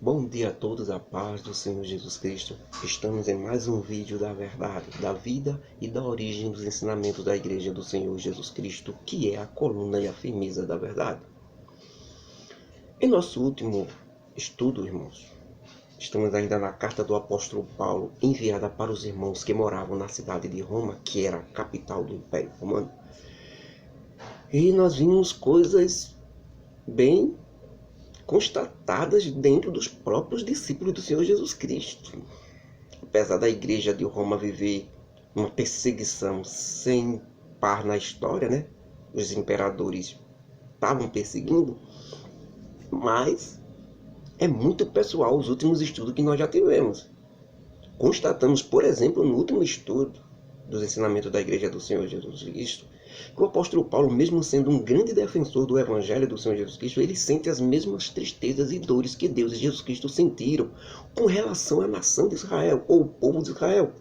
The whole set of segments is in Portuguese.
Bom dia a todos, a paz do Senhor Jesus Cristo. Estamos em mais um vídeo da verdade, da vida e da origem dos ensinamentos da Igreja do Senhor Jesus Cristo, que é a coluna e a firmeza da verdade. Em nosso último estudo, irmãos, estamos ainda na carta do apóstolo Paulo, enviada para os irmãos que moravam na cidade de Roma, que era a capital do Império Romano. E nós vimos coisas bem constatadas dentro dos próprios discípulos do Senhor Jesus Cristo. Apesar da igreja de Roma viver uma perseguição sem par na história, né? Os imperadores estavam perseguindo, mas é muito pessoal os últimos estudos que nós já tivemos. Constatamos, por exemplo, no último estudo dos ensinamentos da igreja do Senhor Jesus Cristo, que o apóstolo Paulo, mesmo sendo um grande defensor do evangelho do Senhor Jesus Cristo, ele sente as mesmas tristezas e dores que Deus e Jesus Cristo sentiram com relação à nação de Israel, ou o povo de Israel.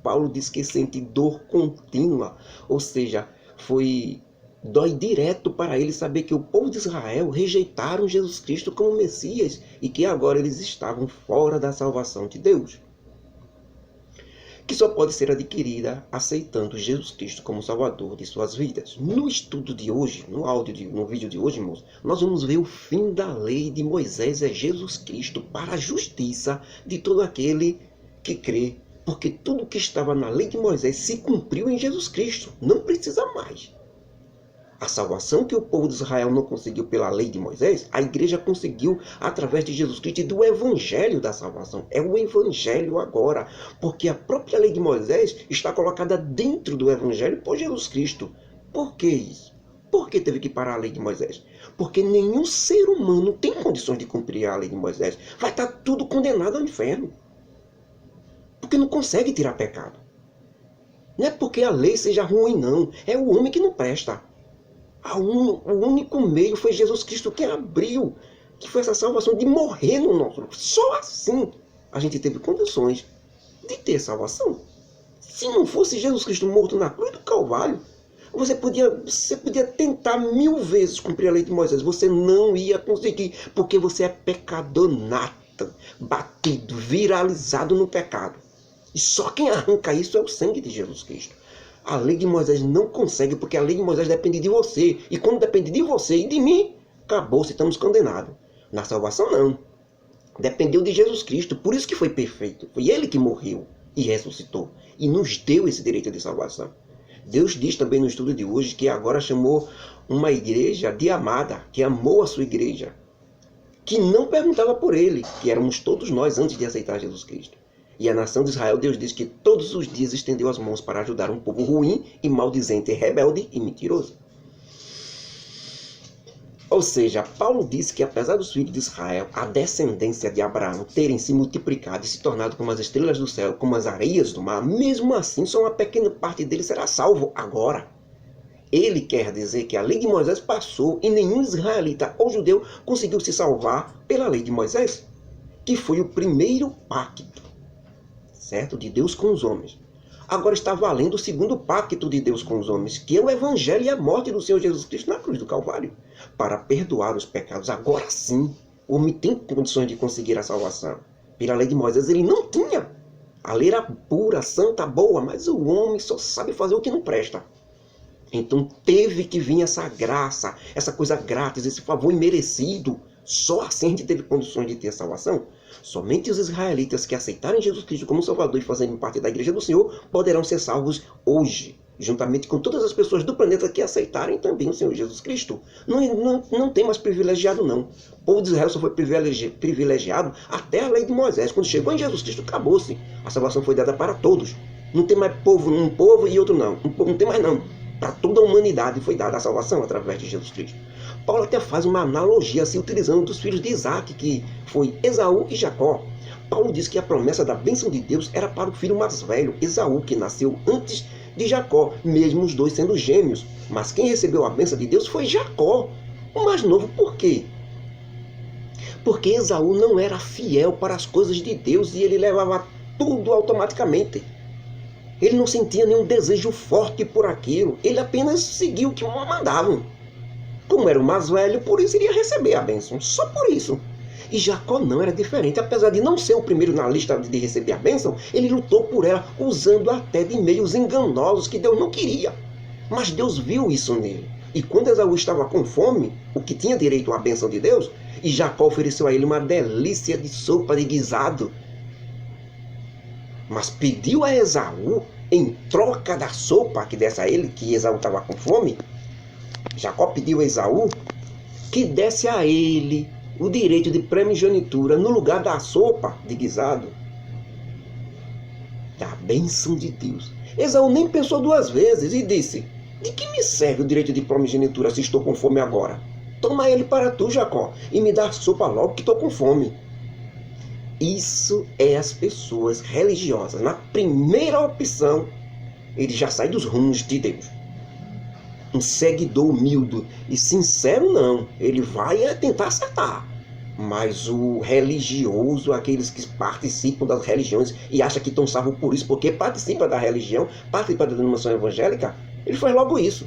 Paulo diz que sente dor contínua, ou seja, dói direto para ele saber que o povo de Israel rejeitaram Jesus Cristo como Messias e que agora eles estavam fora da salvação de Deus, que só pode ser adquirida aceitando Jesus Cristo como Salvador de suas vidas. No estudo de hoje, no vídeo de hoje, irmãos, nós vamos ver o fim da lei de Moisés é Jesus Cristo para a justiça de todo aquele que crê, porque tudo que estava na lei de Moisés se cumpriu em Jesus Cristo, não precisa mais. A salvação que o povo de Israel não conseguiu pela lei de Moisés, a igreja conseguiu através de Jesus Cristo e do evangelho da salvação. É o evangelho agora, porque a própria lei de Moisés está colocada dentro do evangelho por Jesus Cristo. Por que isso? Por que teve que parar a lei de Moisés? Porque nenhum ser humano tem condições de cumprir a lei de Moisés. Vai estar tudo condenado ao inferno. Porque não consegue tirar pecado. Não é porque a lei seja ruim, não. É o homem que não presta. O único meio foi Jesus Cristo que abriu, que foi essa salvação de morrer no nosso lugar. Só assim a gente teve condições de ter salvação. Se não fosse Jesus Cristo morto na cruz do Calvário, você podia tentar 1000 vezes cumprir a lei de Moisés. Você não ia conseguir, porque você é pecador nato, batido, viralizado no pecado. E só quem arranca isso é o sangue de Jesus Cristo. A lei de Moisés não consegue, porque a lei de Moisés depende de você. E quando depende de você e de mim, acabou-se, estamos condenados. Na salvação, não. Dependeu de Jesus Cristo, por isso que foi perfeito. Foi Ele que morreu e ressuscitou. E nos deu esse direito de salvação. Deus diz também no estudo de hoje que agora chamou uma igreja de amada, que amou a sua igreja, que não perguntava por Ele, que éramos todos nós antes de aceitar Jesus Cristo. E a nação de Israel, Deus diz que todos os dias estendeu as mãos para ajudar um povo ruim e maldizente, rebelde e mentiroso. Ou seja, Paulo disse que apesar dos filhos de Israel, a descendência de Abraão, terem se multiplicado e se tornado como as estrelas do céu, como as areias do mar, mesmo assim só uma pequena parte deles será salvo agora. Ele quer dizer que a lei de Moisés passou e nenhum israelita ou judeu conseguiu se salvar pela lei de Moisés, que foi o primeiro pacto, certo? De Deus com os homens. Agora está valendo o segundo pacto de Deus com os homens, que é o evangelho e a morte do Senhor Jesus Cristo na cruz do Calvário, para perdoar os pecados. Agora sim, o homem tem condições de conseguir a salvação. Pela lei de Moisés ele não tinha. A lei era pura, santa, boa, mas o homem só sabe fazer o que não presta. Então teve que vir essa graça, essa coisa grátis, esse favor imerecido. Só assim a gente teve condições de ter a salvação. Somente os israelitas que aceitarem Jesus Cristo como Salvador e fazerem parte da igreja do Senhor poderão ser salvos hoje, juntamente com todas as pessoas do planeta que aceitarem também o Senhor Jesus Cristo. Não tem mais privilegiado, não. O povo de Israel só foi privilegiado até a lei de Moisés. Quando chegou em Jesus Cristo, acabou-se. A salvação foi dada para todos. Não tem mais um povo e outro não. Não tem mais não. Para toda a humanidade foi dada a salvação através de Jesus Cristo. Paulo até faz uma analogia, assim, utilizando dos filhos de Isaac, que foi Esaú e Jacó. Paulo diz que a promessa da bênção de Deus era para o filho mais velho, Esaú, que nasceu antes de Jacó, mesmo os dois sendo gêmeos. Mas quem recebeu a bênção de Deus foi Jacó, o mais novo. Por quê? Porque Esaú não era fiel para as coisas de Deus e ele levava tudo automaticamente. Ele não sentia nenhum desejo forte por aquilo, ele apenas seguia o que mandavam. Como era o mais velho, por isso iria receber a bênção, só por isso. E Jacó não, era diferente. Apesar de não ser o primeiro na lista de receber a bênção, ele lutou por ela, usando até de meios enganosos que Deus não queria. Mas Deus viu isso nele. E quando Esaú estava com fome, o que tinha direito à bênção de Deus, e Jacó ofereceu a ele uma delícia de sopa de guisado, mas pediu a Esaú, em troca da sopa que desse a ele, que Esaú estava com fome, Jacó pediu a Esaú que desse a ele o direito de primogenitura no lugar da sopa de guisado, da bênção de Deus. Esaú nem pensou duas vezes e disse: de que me serve o direito de primogenitura se estou com fome agora? Toma ele para tu, Jacó, e me dá a sopa logo que estou com fome. Isso é as pessoas religiosas. Na primeira opção, ele já sai dos rumos de Deus. Um seguidor humilde e sincero, não. Ele vai tentar acertar. Mas o religioso, aqueles que participam das religiões e acham que estão salvos por isso, porque participa da religião, participa da denominação evangélica, ele faz logo isso.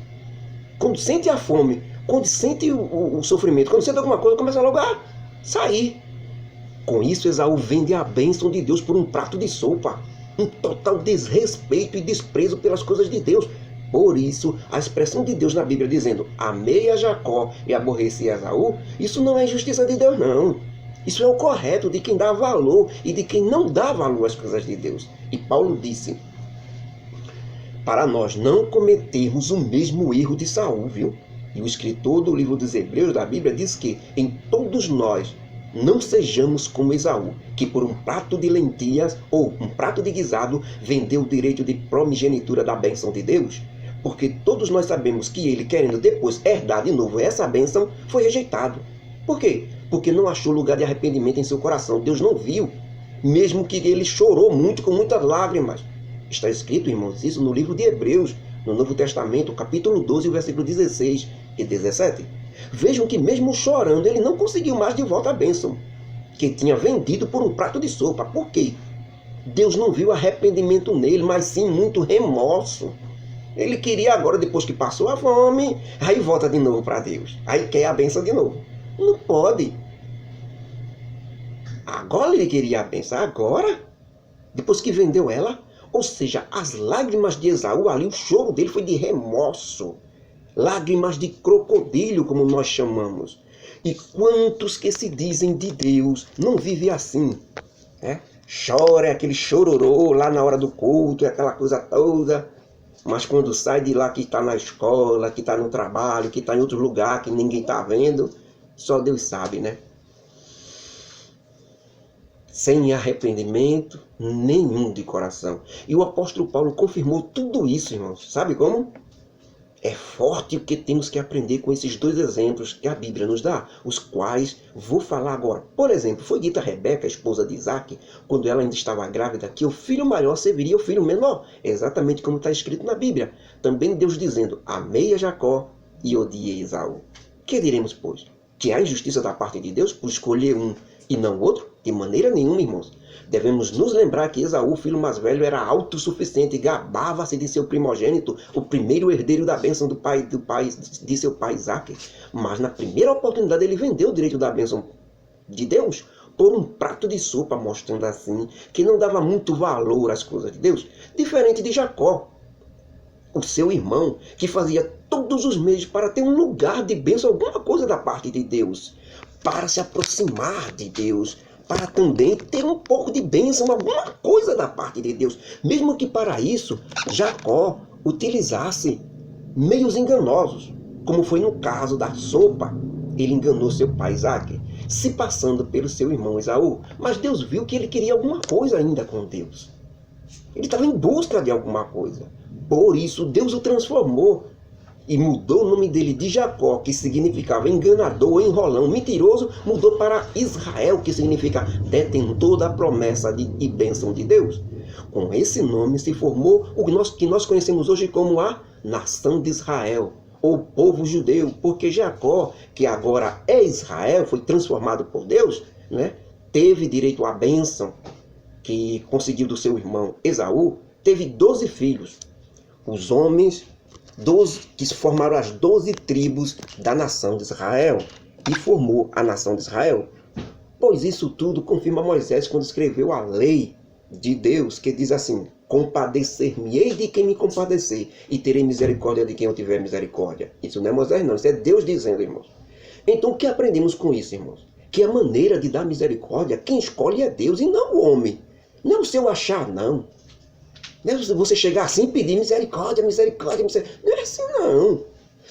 Quando sente a fome, quando sente o sofrimento, quando sente alguma coisa, começa logo a sair. Com isso, Esaú vende a bênção de Deus por um prato de sopa. Um total desrespeito e desprezo pelas coisas de Deus. Por isso, a expressão de Deus na Bíblia dizendo: amei a Jacó e aborreci a Esaú, isso não é injustiça de Deus, não. Isso é o correto de quem dá valor e de quem não dá valor às coisas de Deus. E Paulo disse: para nós não cometermos o mesmo erro de Saul, viu? E o escritor do livro dos Hebreus da Bíblia diz que em todos nós não sejamos como Esaú, que por um prato de lentilhas ou um prato de guisado vendeu o direito de primogenitura da bênção de Deus. Porque todos nós sabemos que ele, querendo depois herdar de novo essa bênção, foi rejeitado. Por quê? Porque não achou lugar de arrependimento em seu coração. Deus não viu, mesmo que ele chorou muito, com muitas lágrimas. Está escrito, irmãos, isso no livro de Hebreus, no Novo Testamento, capítulo 12, versículo 16 e 17. Vejam que mesmo chorando, ele não conseguiu mais de volta a bênção que tinha vendido por um prato de sopa. Por quê? Deus não viu arrependimento nele, mas sim muito remorso. Ele queria agora, depois que passou a fome, aí volta de novo para Deus. Aí quer a bênção de novo. Não pode. Agora ele queria a bênção. Agora, depois que vendeu ela. Ou seja, as lágrimas de Esaú ali, o choro dele foi de remorso. Lágrimas de crocodilo, como nós chamamos. E quantos que se dizem de Deus não vivem assim? Chora, aquele chororô lá na hora do culto, aquela coisa toda. Mas quando sai de lá, que está na escola, que está no trabalho, que está em outro lugar, que ninguém está vendo, só Deus sabe, né? Sem arrependimento nenhum de coração. E o apóstolo Paulo confirmou tudo isso, irmãos. Sabe como? É forte o que temos que aprender com esses dois exemplos que a Bíblia nos dá, os quais vou falar agora. Por exemplo, foi dita a Rebeca, a esposa de Isaac, quando ela ainda estava grávida, que o filho maior serviria o filho menor, exatamente como está escrito na Bíblia. Também Deus dizendo: amei a Jacó e odiei Esaú. Que diremos, pois? Que há injustiça da parte de Deus por escolher um e não outro? De maneira nenhuma, irmãos. Devemos nos lembrar que Esaú, filho mais velho, era autossuficiente e gabava-se de seu primogênito, o primeiro herdeiro da bênção de seu pai Isaac. Mas na primeira oportunidade ele vendeu o direito da bênção de Deus por um prato de sopa, mostrando assim que não dava muito valor às coisas de Deus. Diferente de Jacó, o seu irmão, que fazia todos os meios para ter um lugar de bênção, alguma coisa da parte de Deus, para se aproximar de Deus, para também ter um pouco de bênção, alguma coisa da parte de Deus. Mesmo que para isso Jacó utilizasse meios enganosos, como foi no caso da sopa. Ele enganou seu pai Isaac, se passando pelo seu irmão Esaú. Mas Deus viu que ele queria alguma coisa ainda com Deus. Ele estava em busca de alguma coisa. Por isso Deus o transformou e mudou o nome dele de Jacó, que significava enganador, enrolão, mentiroso, mudou para Israel, que significa detentor da promessa e bênção de Deus. Com esse nome se formou o que nós conhecemos hoje como a nação de Israel, ou povo judeu, porque Jacó, que agora é Israel, foi transformado por Deus, né? Teve direito à bênção que conseguiu do seu irmão Esaú, teve 12 filhos. Os homens 12, que formaram as 12 tribos da nação de Israel, e formou a nação de Israel. Pois isso tudo confirma Moisés quando escreveu a lei de Deus, que diz assim: compadecer-me-ei de quem me compadecer, e terei misericórdia de quem eu tiver misericórdia. Isso não é Moisés não, isso é Deus dizendo, irmãos. Então o que aprendemos com isso, irmãos? Que a maneira de dar misericórdia, quem escolhe é Deus e não o homem. Não é o seu achar, não. Não é você chegar assim e pedir misericórdia, misericórdia, misericórdia. Não é assim, não.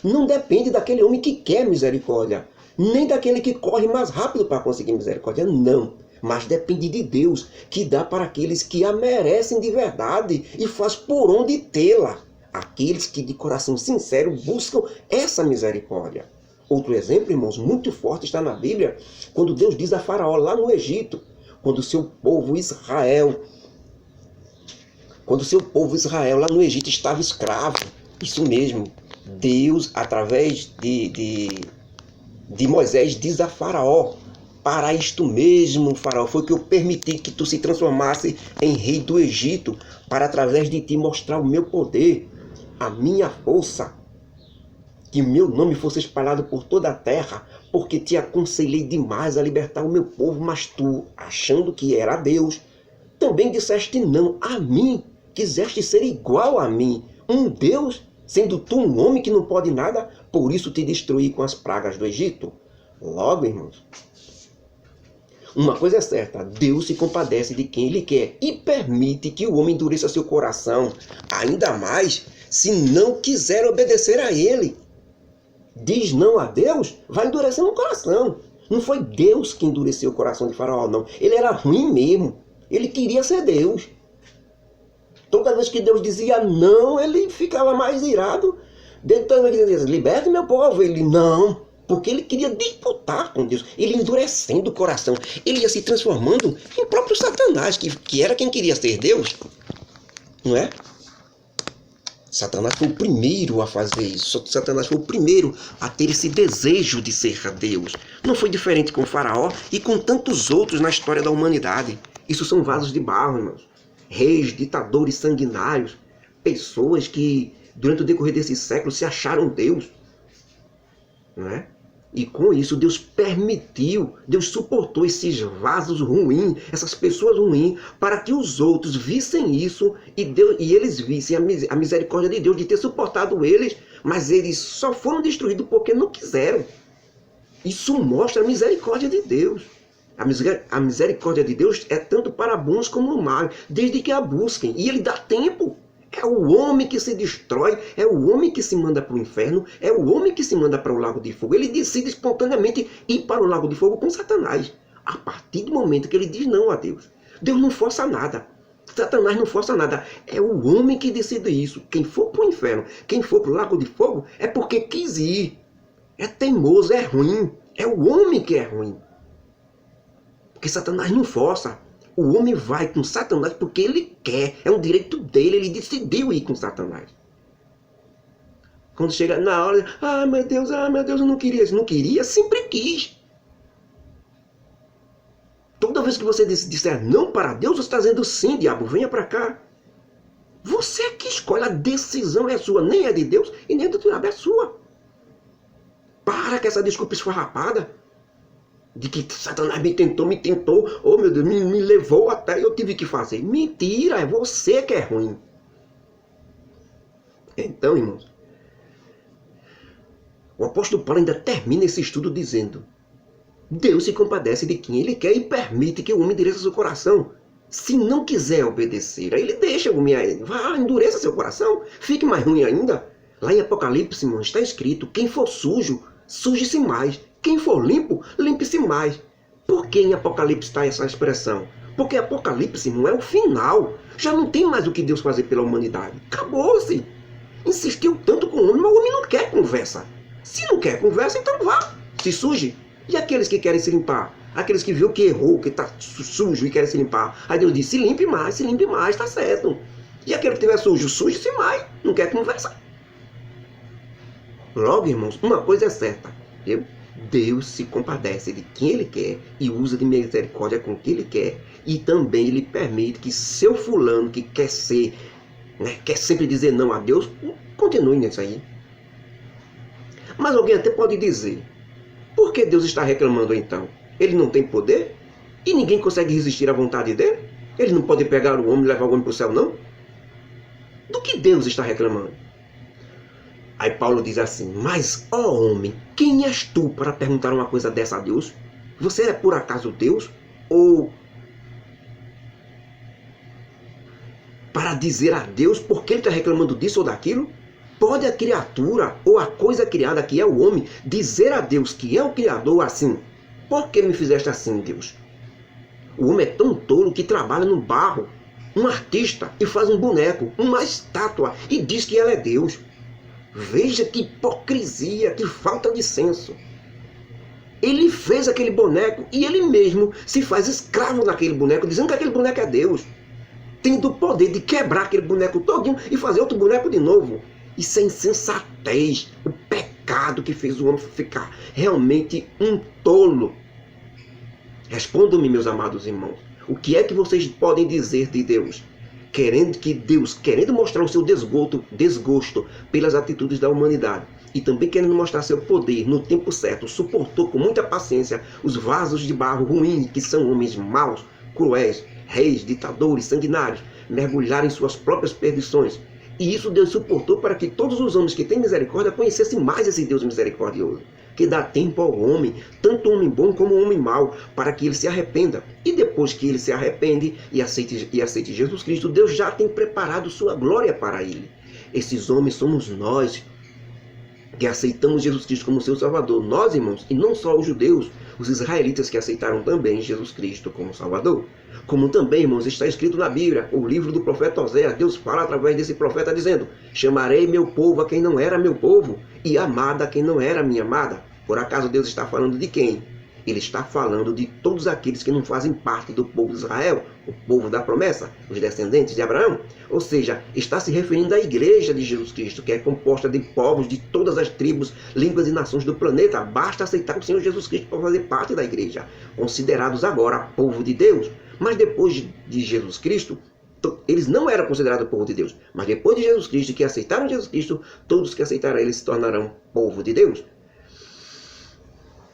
Não depende daquele homem que quer misericórdia, nem daquele que corre mais rápido para conseguir misericórdia, não. Mas depende de Deus, que dá para aqueles que a merecem de verdade e faz por onde tê-la. Aqueles que de coração sincero buscam essa misericórdia. Outro exemplo, irmãos, muito forte está na Bíblia, quando Deus diz a Faraó lá no Egito, quando o seu povo Israel lá no Egito estava escravo. Isso mesmo, Deus, através de Moisés, diz a Faraó: para isto mesmo, Faraó, foi que eu permiti que tu se transformasse em rei do Egito, para através de ti mostrar o meu poder, a minha força, que meu nome fosse espalhado por toda a terra, porque te aconselhei demais a libertar o meu povo, mas tu, achando que era Deus, também disseste não a mim, quiseste ser igual a mim, um Deus, sendo tu um homem que não pode nada, por isso te destruí com as pragas do Egito. Logo, irmãos, uma coisa é certa, Deus se compadece de quem Ele quer e permite que o homem endureça seu coração, ainda mais se não quiser obedecer a Ele. Diz não a Deus, vai endurecer no coração. Não foi Deus que endureceu o coração de Faraó, não. Ele era ruim mesmo. Ele queria ser Deus. Toda vez que Deus dizia não, ele ficava mais irado. Toda vez que Deus dizia, liberte meu povo, ele não. Porque ele queria disputar com Deus. Ele endurecendo o coração. Ele ia se transformando em próprio Satanás, que era quem queria ser Deus. Não é? Satanás foi o primeiro a fazer isso. Satanás foi o primeiro a ter esse desejo de ser Deus. Não foi diferente com o Faraó e com tantos outros na história da humanidade. Isso são vasos de barro, irmãos. Reis, ditadores sanguinários. Pessoas que, durante o decorrer desse século, se acharam Deus. Não é? E com isso Deus permitiu, Deus suportou esses vasos ruins, essas pessoas ruins, para que os outros vissem isso e eles vissem a misericórdia de Deus de ter suportado eles, mas eles só foram destruídos porque não quiseram. Isso mostra a misericórdia de Deus. A misericórdia de Deus é tanto para bons como maus, desde que a busquem. E Ele dá tempo. É o homem que se destrói, é o homem que se manda para o inferno, é o homem que se manda para o lago de fogo. Ele decide espontaneamente ir para o lago de fogo com Satanás. A partir do momento que ele diz não a Deus. Deus não força nada. Satanás não força nada. É o homem que decide isso. Quem for para o inferno, quem for para o lago de fogo, é porque quis ir. É teimoso, é ruim. É o homem que é ruim. Porque Satanás não força. O homem vai com Satanás porque ele quer. É um direito dele. Ele decidiu ir com Satanás. Quando chega na hora, meu Deus, eu não queria. Não queria, sempre quis. Toda vez que você disser não para Deus, você está dizendo sim, diabo, venha para cá. Você é que escolhe. A decisão é sua. Nem é de Deus e nem é do diabo, é sua. Para com essa desculpa esfarrapada. De que Satanás me tentou, oh meu Deus, me levou até eu tive que fazer. Mentira, é você que é ruim. Então, irmãos, o apóstolo Paulo ainda termina esse estudo dizendo: Deus se compadece de quem Ele quer e permite que o homem endureça seu coração. Se não quiser obedecer, aí Ele deixa o homem, endureça seu coração, fique mais ruim ainda. Lá em Apocalipse, irmãos, está escrito: quem for sujo, suje-se mais. Quem for limpo, limpe-se mais. Por que em Apocalipse está essa expressão? Porque Apocalipse não é o final. Já não tem mais o que Deus fazer pela humanidade. Acabou-se. Insistiu tanto com o homem, mas o homem não quer conversa. Se não quer conversa, então vá. Se suje. E aqueles que querem se limpar? Aqueles que viu que errou, que está sujo e querem se limpar. Aí Deus diz, se limpe mais, está certo. E aquele que estiver sujo, suje-se mais. Não quer conversa. Logo, irmãos, uma coisa é certa. Deus se compadece de quem Ele quer e usa de misericórdia com quem Ele quer. E também Ele permite que seu fulano que quer ser, quer sempre dizer não a Deus, continue nisso aí. Mas alguém até pode dizer, por que Deus está reclamando então? Ele não tem poder? E ninguém consegue resistir à vontade dele? Ele não pode pegar o homem e levar o homem para o céu, não? Do que Deus está reclamando? Aí Paulo diz assim: mas, ó homem, quem és tu para perguntar uma coisa dessa a Deus? Você é por acaso Deus? Ou para dizer a Deus por que ele está reclamando disso ou daquilo? Pode a criatura ou a coisa criada que é o homem dizer a Deus que é o Criador assim: por que me fizeste assim, Deus? O homem é tão tolo que trabalha no barro, um artista, e faz um boneco, uma estátua, e diz que ela é Deus. Veja que hipocrisia, que falta de senso. Ele fez aquele boneco e ele mesmo se faz escravo daquele boneco, dizendo que aquele boneco é Deus, tendo o poder de quebrar aquele boneco todinho e fazer outro boneco de novo. Isso é insensatez, o pecado que fez o homem ficar realmente um tolo. Respondam-me, meus amados irmãos, o que é que vocês podem dizer de Deus? Querendo mostrar o seu desgosto pelas atitudes da humanidade e também querendo mostrar seu poder no tempo certo, suportou com muita paciência os vasos de barro ruins, que são homens maus, cruéis, reis, ditadores, sanguinários, mergulharem em suas próprias perdições. E isso Deus suportou para que todos os homens que têm misericórdia conhecessem mais esse Deus misericordioso, que dá tempo ao homem, tanto o homem bom como o homem mau, para que ele se arrependa. E depois que ele se arrepende e aceite Jesus Cristo, Deus já tem preparado sua glória para ele. Esses homens somos nós, que aceitamos Jesus Cristo como seu Salvador. Nós, irmãos, e não só os judeus, os israelitas que aceitaram também Jesus Cristo como Salvador. Como também, irmãos, está escrito na Bíblia, o livro do profeta Oséias, Deus fala através desse profeta dizendo: chamarei meu povo a quem não era meu povo, e amada a quem não era minha amada. Por acaso Deus está falando de quem? Ele está falando de todos aqueles que não fazem parte do povo de Israel, o povo da promessa, os descendentes de Abraão. Ou seja, está se referindo à igreja de Jesus Cristo, que é composta de povos de todas as tribos, línguas e nações do planeta. Basta aceitar o Senhor Jesus Cristo para fazer parte da igreja, considerados agora povo de Deus. Mas depois de Jesus Cristo, eles não eram considerados povo de Deus. Mas depois de Jesus Cristo, que aceitaram Jesus Cristo, todos que aceitaram ele se tornarão povo de Deus,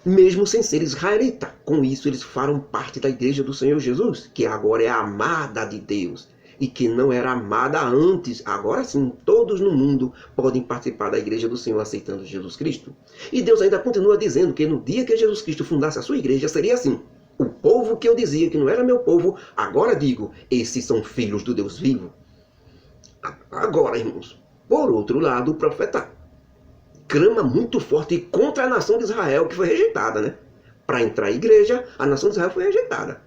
mesmo sem ser israelita. Com isso eles farão parte da igreja do Senhor Jesus, que agora é a amada de Deus, e que não era amada antes. Agora sim, todos no mundo podem participar da igreja do Senhor aceitando Jesus Cristo. E Deus ainda continua dizendo que no dia que Jesus Cristo fundasse a sua igreja, seria assim: o povo que eu dizia que não era meu povo, agora digo, esses são filhos do Deus vivo. Agora, irmãos, por outro lado, o profeta clama muito forte contra a nação de Israel, que foi rejeitada, né? Para entrar à igreja, a nação de Israel foi rejeitada,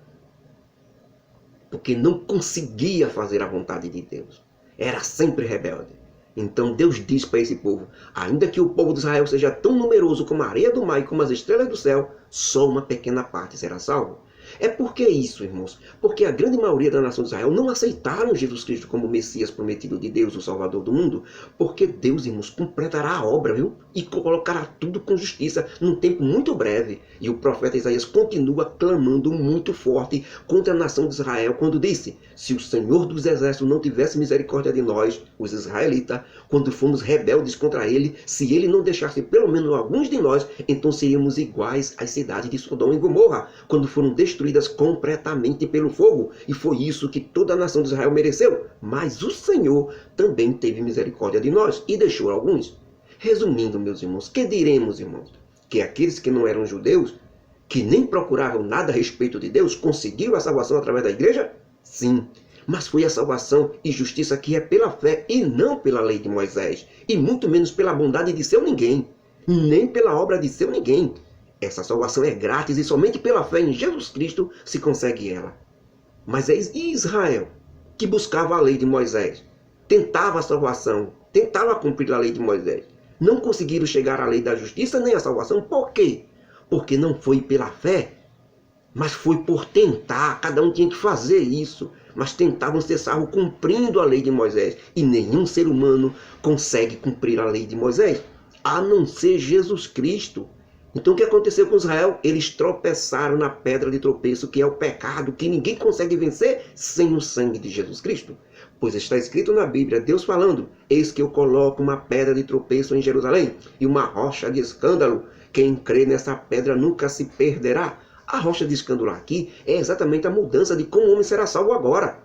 porque não conseguia fazer a vontade de Deus. Era sempre rebelde. Então Deus diz para esse povo: ainda que o povo de Israel seja tão numeroso como a areia do mar e como as estrelas do céu, só uma pequena parte será salvo. É porque isso, irmãos, porque a grande maioria da nação de Israel não aceitaram Jesus Cristo como o Messias prometido de Deus, o Salvador do mundo, porque Deus, irmãos, completará a obra, viu? E colocará tudo com justiça num tempo muito breve. E o profeta Isaías continua clamando muito forte contra a nação de Israel quando disse: se o Senhor dos Exércitos não tivesse misericórdia de nós, os israelitas, quando fomos rebeldes contra ele, se ele não deixasse pelo menos alguns de nós, então seríamos iguais às cidades de Sodoma e Gomorra, quando foram destruídas completamente pelo fogo. E foi isso que toda a nação de Israel mereceu. Mas o Senhor também teve misericórdia de nós e deixou alguns. Resumindo, meus irmãos, que diremos, irmãos? Que aqueles que não eram judeus, que nem procuravam nada a respeito de Deus, conseguiram a salvação através da igreja? Sim. Mas foi a salvação e justiça que é pela fé e não pela lei de Moisés, e muito menos pela bondade de seu ninguém, nem pela obra de seu ninguém. Essa salvação é grátis e somente pela fé em Jesus Cristo se consegue ela. Mas é Israel, que buscava a lei de Moisés, tentava a salvação, tentava cumprir a lei de Moisés. Não conseguiram chegar à lei da justiça nem à salvação. Por quê? Porque não foi pela fé, mas foi por tentar. Cada um tinha que fazer isso, mas tentavam ser salvos cumprindo a lei de Moisés. E nenhum ser humano consegue cumprir a lei de Moisés, a não ser Jesus Cristo. Então o que aconteceu com Israel? Eles tropeçaram na pedra de tropeço, que é o pecado, que ninguém consegue vencer sem o sangue de Jesus Cristo. Pois está escrito na Bíblia, Deus falando: eis que eu coloco uma pedra de tropeço em Jerusalém e uma rocha de escândalo. Quem crê nessa pedra nunca se perderá. A rocha de escândalo aqui é exatamente a mudança de como o homem será salvo agora,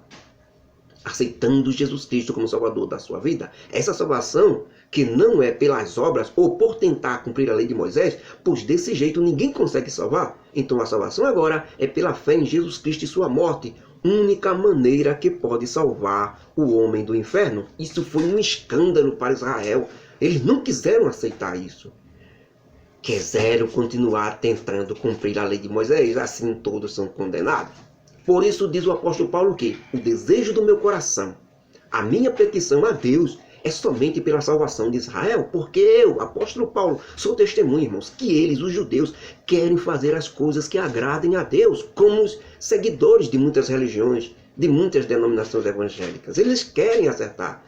aceitando Jesus Cristo como Salvador da sua vida. Essa salvação que não é pelas obras ou por tentar cumprir a lei de Moisés, pois desse jeito ninguém consegue salvar. Então a salvação agora é pela fé em Jesus Cristo e sua morte, única maneira que pode salvar o homem do inferno. Isso foi um escândalo para Israel. Eles não quiseram aceitar isso. Quiseram continuar tentando cumprir a lei de Moisés, assim todos são condenados. Por isso diz o apóstolo Paulo que o desejo do meu coração, a minha petição a Deus é somente pela salvação de Israel, porque eu, apóstolo Paulo, sou testemunha, irmãos, que eles, os judeus, querem fazer as coisas que agradem a Deus, como os seguidores de muitas religiões, de muitas denominações evangélicas. Eles querem acertar.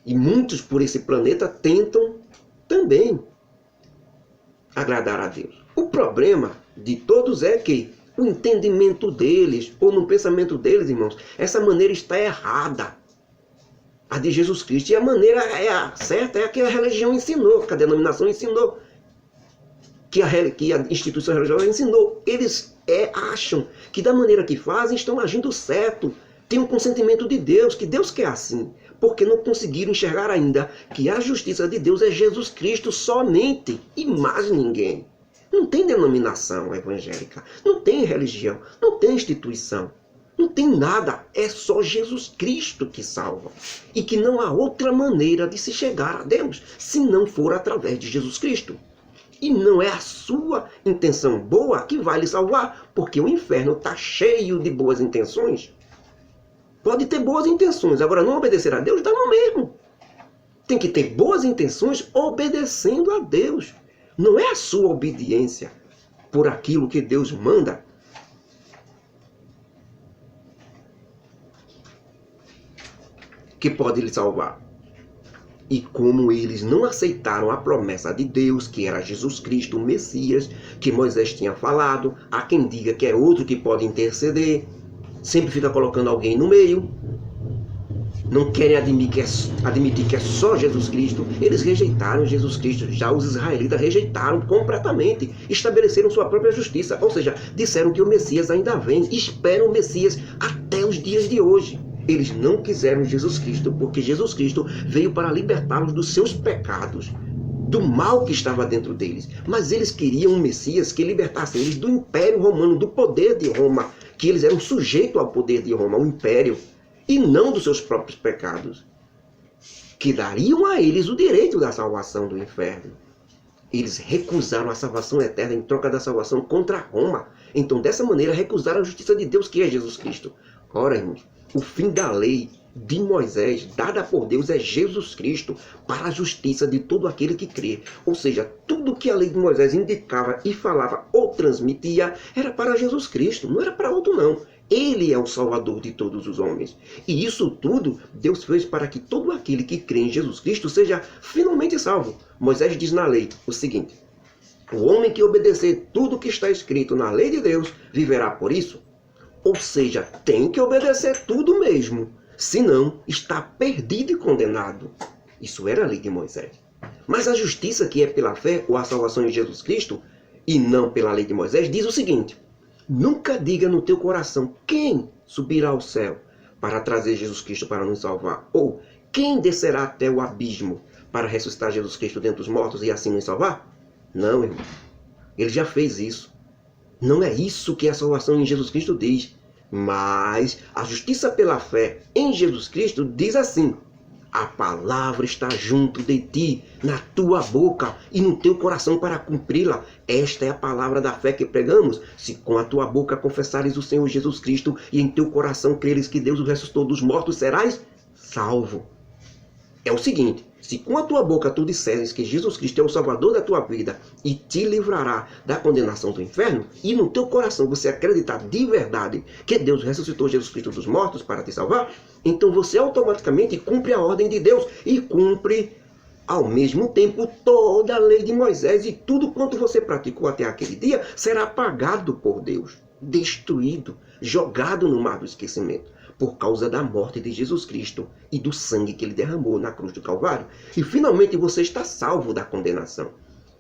E muitos por esse planeta tentam também agradar a Deus. O problema de todos é que o entendimento deles, ou no pensamento deles, irmãos, essa maneira está errada. A de Jesus Cristo. E a maneira certa é a que a religião ensinou, que a denominação ensinou, que a instituição religiosa ensinou. Eles acham que da maneira que fazem estão agindo certo. Tem um consentimento de Deus, que Deus quer assim. Porque não conseguiram enxergar ainda que a justiça de Deus é Jesus Cristo somente e mais ninguém. Não tem denominação evangélica, não tem religião, não tem instituição. Não tem nada, é só Jesus Cristo que salva. E que não há outra maneira de se chegar a Deus, se não for através de Jesus Cristo. E não é a sua intenção boa que vai lhe salvar, porque o inferno está cheio de boas intenções. Pode ter boas intenções, agora não obedecer a Deus dá no mesmo. Tem que ter boas intenções obedecendo a Deus. Não é a sua obediência por aquilo que Deus manda que pode lhe salvar. E como eles não aceitaram a promessa de Deus, que era Jesus Cristo, o Messias, que Moisés tinha falado, há quem diga que é outro que pode interceder, sempre fica colocando alguém no meio, não querem admitir que é só Jesus Cristo. Eles rejeitaram Jesus Cristo, já os israelitas rejeitaram completamente, estabeleceram sua própria justiça, ou seja, disseram que o Messias ainda vem, esperam o Messias até os dias de hoje. Eles não quiseram Jesus Cristo, porque Jesus Cristo veio para libertá-los dos seus pecados, do mal que estava dentro deles. Mas eles queriam um Messias que libertasse eles do Império Romano, do poder de Roma, que eles eram sujeitos ao poder de Roma, ao Império, e não dos seus próprios pecados, que dariam a eles o direito da salvação do inferno. Eles recusaram a salvação eterna em troca da salvação contra Roma. Então, dessa maneira, recusaram a justiça de Deus, que é Jesus Cristo. Ora, irmãos, o fim da lei de Moisés, dada por Deus, é Jesus Cristo, para a justiça de todo aquele que crê. Ou seja, tudo que a lei de Moisés indicava e falava ou transmitia, era para Jesus Cristo, não era para outro não. Ele é o Salvador de todos os homens. E isso tudo Deus fez para que todo aquele que crê em Jesus Cristo seja finalmente salvo. Moisés diz na lei o seguinte: o homem que obedecer tudo que está escrito na lei de Deus, viverá por isso. Ou seja, tem que obedecer tudo mesmo, senão está perdido e condenado. Isso era a lei de Moisés. Mas a justiça que é pela fé ou a salvação em Jesus Cristo, e não pela lei de Moisés, diz o seguinte: nunca diga no teu coração quem subirá ao céu para trazer Jesus Cristo para nos salvar, ou quem descerá até o abismo para ressuscitar Jesus Cristo dentre os mortos e assim nos salvar. Não, irmão. Ele já fez isso. Não é isso que a salvação em Jesus Cristo diz. Mas a justiça pela fé em Jesus Cristo diz assim: a palavra está junto de ti, na tua boca e no teu coração para cumpri-la. Esta é a palavra da fé que pregamos. Se com a tua boca confessares o Senhor Jesus Cristo e em teu coração creres que Deus o ressuscitou dos mortos, serás salvo. É o seguinte: se com a tua boca tu disseres que Jesus Cristo é o Salvador da tua vida e te livrará da condenação do inferno, e no teu coração você acreditar de verdade que Deus ressuscitou Jesus Cristo dos mortos para te salvar, então você automaticamente cumpre a ordem de Deus e cumpre ao mesmo tempo toda a lei de Moisés, e tudo quanto você praticou até aquele dia será apagado por Deus, destruído, jogado no mar do esquecimento, por causa da morte de Jesus Cristo e do sangue que ele derramou na cruz do Calvário. E finalmente você está salvo da condenação.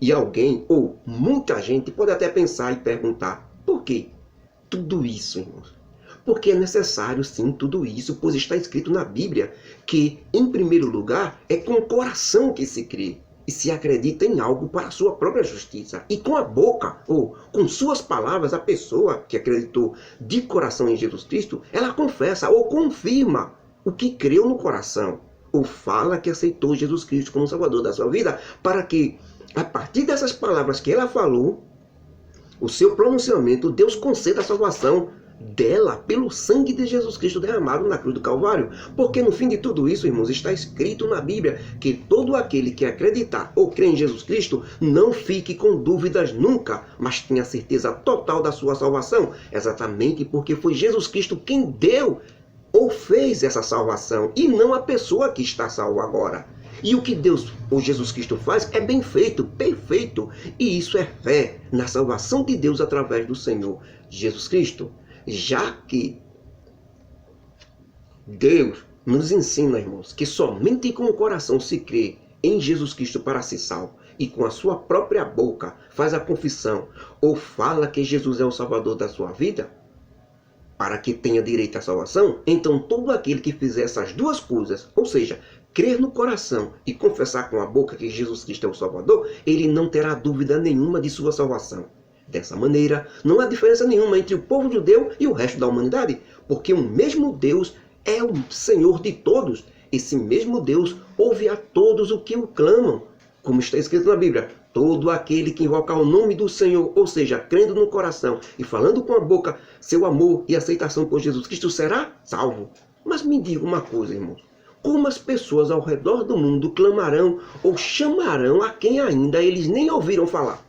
E alguém, ou muita gente, pode até pensar e perguntar: Por quê? Tudo isso, irmãos. Porque é necessário, sim, tudo isso, pois está escrito na Bíblia que, em primeiro lugar, é com o coração que se crê e se acredita em algo para a sua própria justiça. E com a boca, ou com suas palavras, a pessoa que acreditou de coração em Jesus Cristo, ela confessa ou confirma o que creu no coração, ou fala que aceitou Jesus Cristo como Salvador da sua vida, para que, a partir dessas palavras que ela falou, o seu pronunciamento, Deus conceda a salvação dela pelo sangue de Jesus Cristo derramado na cruz do Calvário. Porque no fim de tudo isso, irmãos, está escrito na Bíblia que todo aquele que acreditar ou crê em Jesus Cristo não fique com dúvidas nunca, mas tenha certeza total da sua salvação. Exatamente porque foi Jesus Cristo quem deu ou fez essa salvação e não a pessoa que está salva agora. E o que Deus ou Jesus Cristo faz é bem feito, perfeito. E isso é fé na salvação de Deus através do Senhor Jesus Cristo. Já que Deus nos ensina, irmãos, que somente com o coração se crê em Jesus Cristo para ser salvo, e com a sua própria boca faz a confissão ou fala que Jesus é o Salvador da sua vida, para que tenha direito à salvação, então todo aquele que fizer essas duas coisas, ou seja, crer no coração e confessar com a boca que Jesus Cristo é o Salvador, ele não terá dúvida nenhuma de sua salvação. Dessa maneira, não há diferença nenhuma entre o povo judeu e o resto da humanidade, porque o mesmo Deus é o Senhor de todos. Esse mesmo Deus ouve a todos o que o clamam. Como está escrito na Bíblia, todo aquele que invocar o nome do Senhor, ou seja, crendo no coração e falando com a boca seu amor e aceitação por Jesus Cristo, será salvo. Mas me diga uma coisa, irmãos. Como as pessoas ao redor do mundo clamarão ou chamarão a quem ainda eles nem ouviram falar?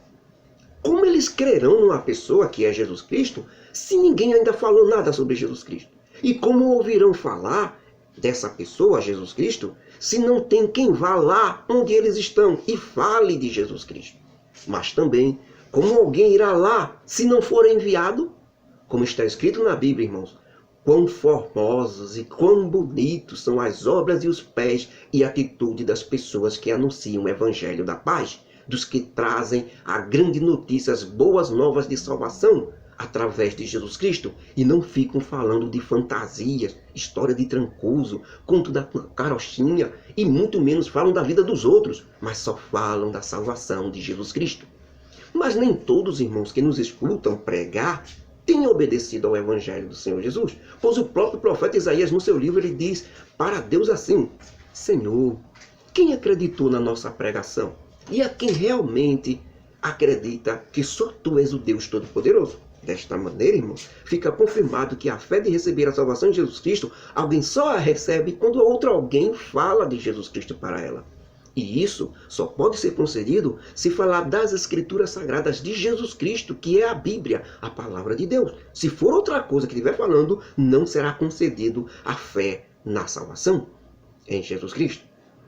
Como eles crerão numa pessoa que é Jesus Cristo, se ninguém ainda falou nada sobre Jesus Cristo? E como ouvirão falar dessa pessoa, Jesus Cristo, se não tem quem vá lá onde eles estão e fale de Jesus Cristo? Mas também, como alguém irá lá se não for enviado? Como está escrito na Bíblia, irmãos, quão formosos e quão bonitos são as obras e os pés e a atitude das pessoas que anunciam o Evangelho da paz, dos que trazem a grande notícia, as boas novas de salvação através de Jesus Cristo, e não ficam falando de fantasias, história de Trancoso, conto da carochinha, e muito menos falam da vida dos outros, mas só falam da salvação de Jesus Cristo. Mas nem todos, irmãos, que nos escutam pregar têm obedecido ao Evangelho do Senhor Jesus, pois o próprio profeta Isaías, no seu livro, ele diz para Deus assim: Senhor, quem acreditou na nossa pregação? E a quem realmente acredita que só Tu és o Deus Todo-Poderoso? Desta maneira, irmãos, fica confirmado que a fé de receber a salvação de Jesus Cristo, alguém só a recebe quando outro alguém fala de Jesus Cristo para ela. E isso só pode ser concedido se falar das Escrituras Sagradas de Jesus Cristo, que é a Bíblia, a Palavra de Deus. Se for outra coisa que estiver falando, não será concedido a fé na salvação em Jesus Cristo.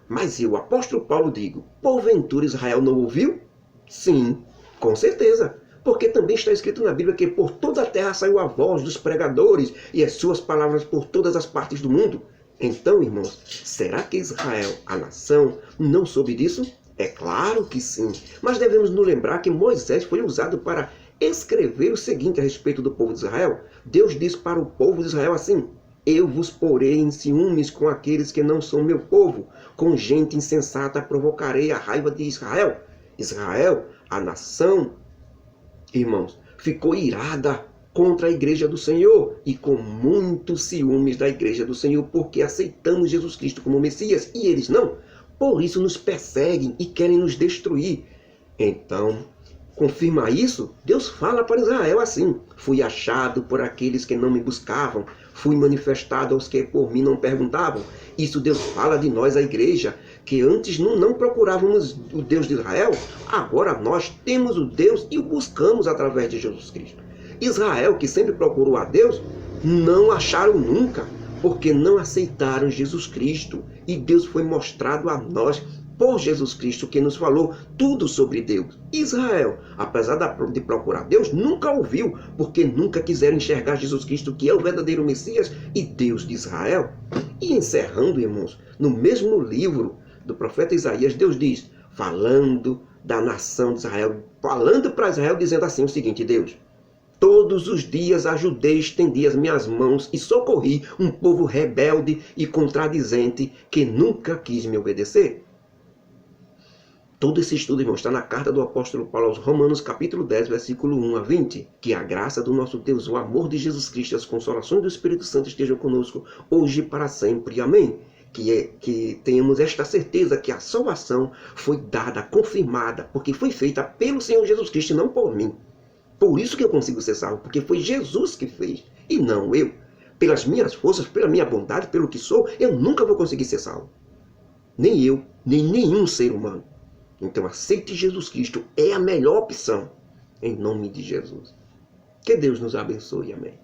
Mas eu, apóstolo Paulo, digo, porventura Israel não ouviu? Sim, com certeza. Porque também está escrito na Bíblia que por toda a terra saiu a voz dos pregadores e as suas palavras por todas as partes do mundo. Então, irmãos, será que Israel, a nação, não soube disso? É claro que sim. Mas devemos nos lembrar que Moisés foi usado para escrever o seguinte a respeito do povo de Israel. Deus diz para o povo de Israel assim: eu vos porei em ciúmes com aqueles que não são meu povo. Com gente insensata provocarei a raiva de Israel. Israel, a nação, irmãos, ficou irada contra a igreja do Senhor e com muitos ciúmes da igreja do Senhor, porque aceitamos Jesus Cristo como Messias e eles não. Por isso nos perseguem e querem nos destruir. Então, confirma isso? Deus fala para Israel assim: fui achado por aqueles que não me buscavam, fui manifestado aos que por mim não perguntavam. Isso Deus fala de nós, a igreja, que antes não procurávamos o Deus de Israel, agora nós temos o Deus e o buscamos através de Jesus Cristo. Israel, que sempre procurou a Deus, não acharam nunca, porque não aceitaram Jesus Cristo. E Deus foi mostrado a nós por Jesus Cristo, que nos falou tudo sobre Deus. Israel, apesar de procurar Deus, nunca ouviu, porque nunca quiseram enxergar Jesus Cristo, que é o verdadeiro Messias e Deus de Israel. E encerrando, irmãos, no mesmo livro do profeta Isaías, Deus diz, falando da nação de Israel, falando para Israel, dizendo assim o seguinte: Deus, Todos os dias ajudei, estendi as minhas mãos e socorri um povo rebelde e contradizente que nunca quis me obedecer. Todo esse estudo, irmão, está na carta do apóstolo Paulo aos Romanos, capítulo 10, versículo 1 a 20. Que a graça do nosso Deus, o amor de Jesus Cristo e as consolações do Espírito Santo estejam conosco, hoje e para sempre. Amém. Que tenhamos esta certeza que a salvação foi dada, confirmada, porque foi feita pelo Senhor Jesus Cristo e não por mim. Por isso que eu consigo ser salvo, porque foi Jesus que fez, e não eu. Pelas minhas forças, pela minha bondade, pelo que sou, eu nunca vou conseguir ser salvo. Nem eu, nem nenhum ser humano. Então aceite Jesus Cristo, é a melhor opção, em nome de Jesus. Que Deus nos abençoe, amém.